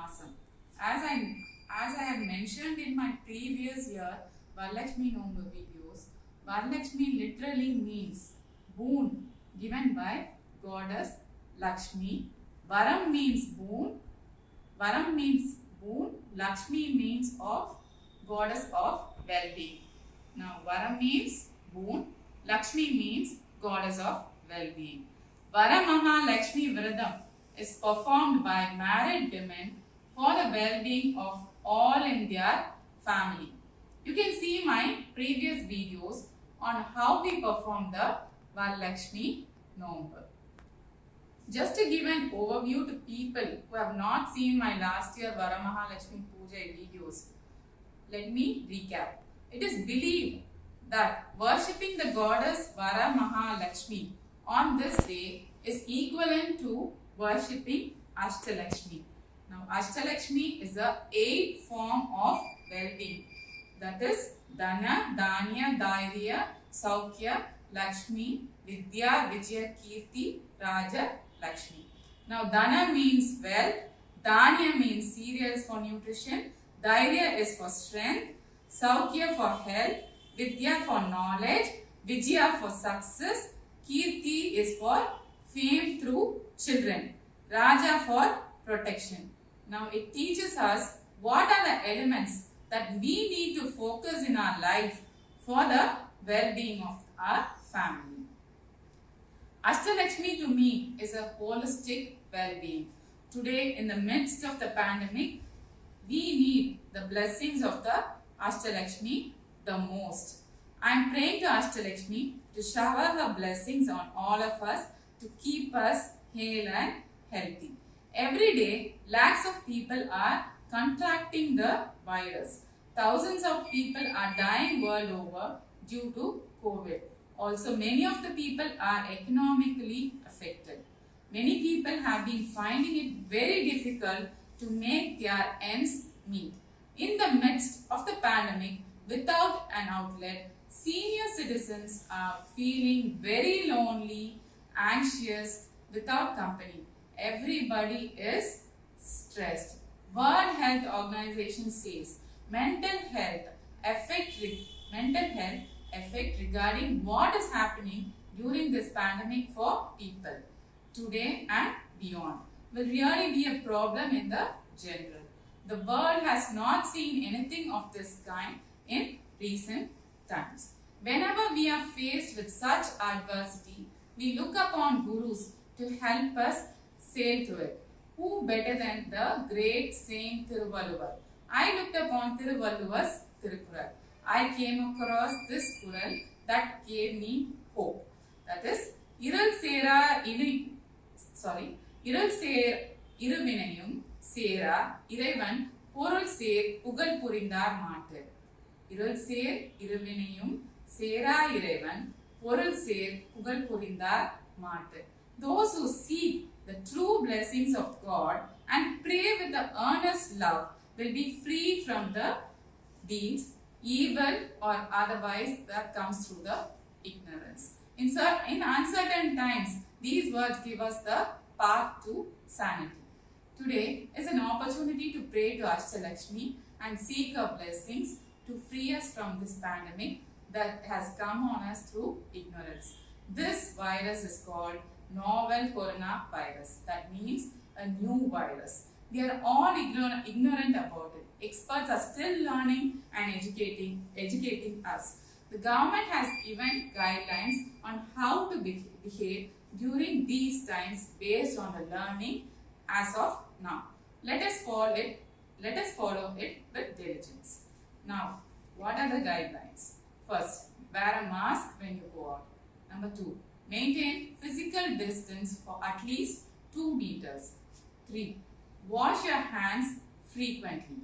Masam. As I had mentioned in my previous year Varalakshmi Nombu videos, Varalakshmi literally means boon given by goddess Lakshmi. Varam means boon. Lakshmi means of goddess of well-being. Now Varam means boon. Lakshmi means goddess of well-being. Varamaha Lakshmi Vradam is performed by married women for the well-being of all in their family. You can see my previous videos on how we perform the Varalakshmi Nombu. Just to give an overview to people who have not seen my last year Varamahalakshmi Puja videos, let me recap. It is believed that worshipping the goddess Varamahalakshmi on this day is equivalent to worshipping Ashtalakshmi. Now, Ashtalakshmi is the 8th form of well-being. That is Dana, Danya, Dairya, Saukya, Lakshmi, Vidya, Vijaya, Kirti, Raja, Lakshmi. Now, Dana means wealth, Danya means cereals for nutrition, Dairya is for strength, Saukya for health, Vidya for knowledge, Vijaya for success, Kirti is for fame through children, Raja for protection. Now, it teaches us what are the elements that we need to focus in our life for the well-being of our family. Ashtalakshmi to me is a holistic well-being. Today, in the midst of the pandemic, we need the blessings of the Ashtalakshmi the most. I am praying to Ashtalakshmi to shower her blessings on all of us to keep us hale and healthy. Every day, lakhs of people are contracting the virus. Thousands of people are dying world over due to COVID. Also, many of the people are economically affected. Many people have been finding it very difficult to make their ends meet. In the midst of the pandemic, without an outlet, senior citizens are feeling very lonely, anxious, without company. Everybody is stressed. World Health Organization says mental health effect regarding what is happening during this pandemic for people today and beyond will really be a problem in the general. The world has not seen anything of this kind in recent times. Whenever we are faced with such adversity, we look upon gurus to help us sail through it. Who better than the great Saint Thiruvalluvar? I looked upon Thiruvalluvar's Thirukkural. I came across this Kural that gave me hope. That is, Iral Ser Iruvinayum Sera Irevan Porul Ser Pugal Purindar Mater. Iral Ser Iruvinayum Sera Irevan Porul Ser Pugal Purindar Mater. Those who seek the true blessings of God and pray with the earnest love will be free from the deeds, evil or otherwise that comes through the ignorance. In uncertain times, these words give us the path to sanity. Today is an opportunity to pray to Ashtalakshmi and seek her blessings to free us from this pandemic that has come on us through ignorance. This virus is called novel coronavirus. That means a new virus. We are all ignorant about it. Experts are still learning and educating us. The government has given guidelines on how to behave during these times based on the learning as of now. Let us follow it with diligence. Now, what are the guidelines? First, wear a mask when you go out. Number 2, maintain physical distance for at least 2 meters. 3, wash your hands frequently.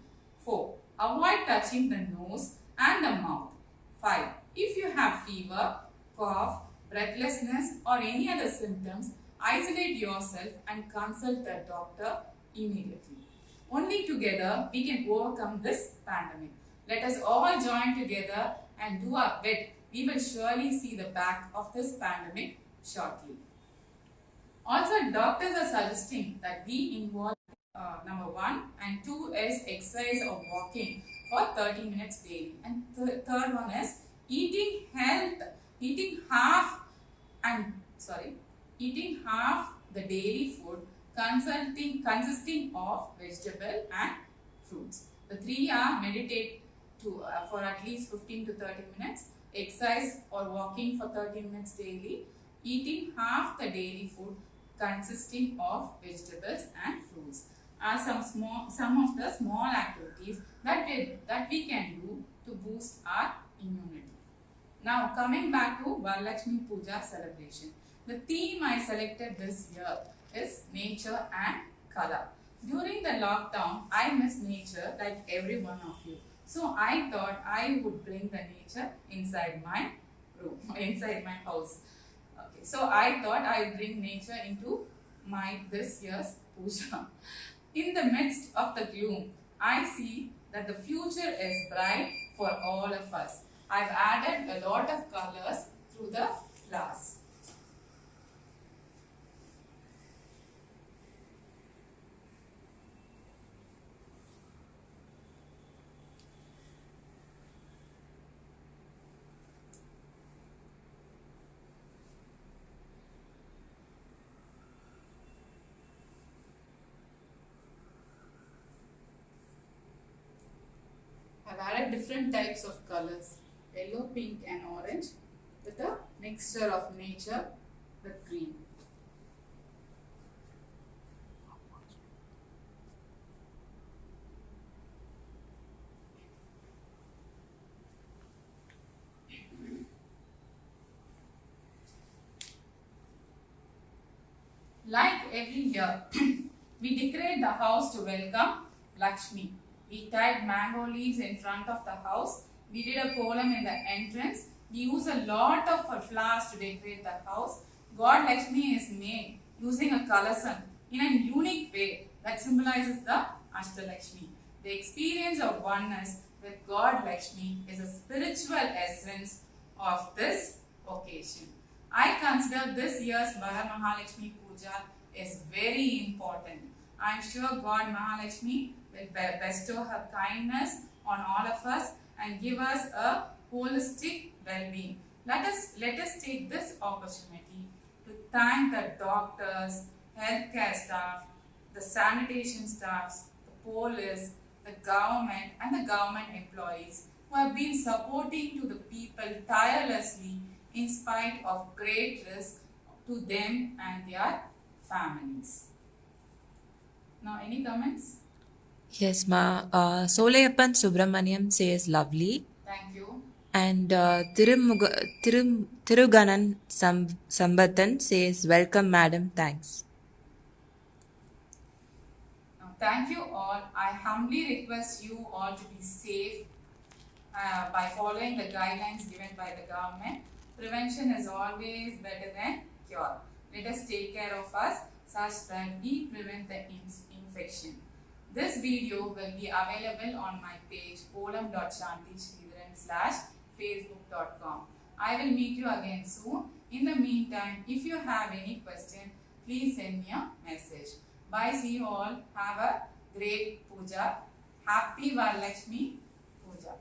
4, avoid touching the nose and the mouth. 5, if you have fever, cough, breathlessness or any other symptoms, isolate yourself and consult a doctor immediately. Only together we can overcome this pandemic. Let us all join together and do our bit. We will surely see the back of this pandemic shortly. Also, doctors are suggesting that we involve number 1, and 2 is exercise or walking for 30 minutes daily, and third one is eating health, eating half and sorry eating half the daily food consisting of vegetable and fruits. The three are meditate for at least 15 to 30 minutes, exercise or walking for 30 minutes daily, eating half the daily food consisting of vegetables and fruits are some of the small activities that we can do to boost our immunity. Now coming back to Varalakshmi Puja celebration. The theme I selected this year is nature and color. During the lockdown, I miss nature like every one of you. So I thought I would bring the nature inside my room, inside my house. Okay, so I thought I would bring nature into my this year's puja. In the midst of the gloom, I see that the future is bright for all of us. I've added a lot of colors through the flowers. I've added different types of colors, yellow, pink and orange, with a mixture of nature with green. Like every year, we decorate the house to welcome Lakshmi. We tied mango leaves in front of the house. We did a column in the entrance. We use a lot of flowers to decorate the house. God Lakshmi is made using a kalasam in a unique way that symbolizes the Ashtalakshmi. The experience of oneness with God Lakshmi is a spiritual essence of this occasion. I consider this year's Varamahalakshmi Puja is very important. I am sure God Mahalakshmi will bestow her kindness on all of us and give us a holistic well-being. Let us take this opportunity to thank the doctors, healthcare staff, the sanitation staffs, the police, the government and the government employees who have been supporting to the people tirelessly in spite of great risk to them and their families. Now, any comments? Yes, ma. Solayappan Subramaniam says lovely. Thank you. And Thiruganan Sambatan says welcome, madam. Thanks. Now, thank you all. I humbly request you all to be safe by following the guidelines given by the government. Prevention is always better than cure. Let us take care of us such that we prevent the infection. This video will be available on my page kolam.shantisridharan/facebook.com. I will meet you again soon. In the meantime, if you have any question, please send me a message. Bye. See you all. Have a great puja. Happy Varalakshmi Puja.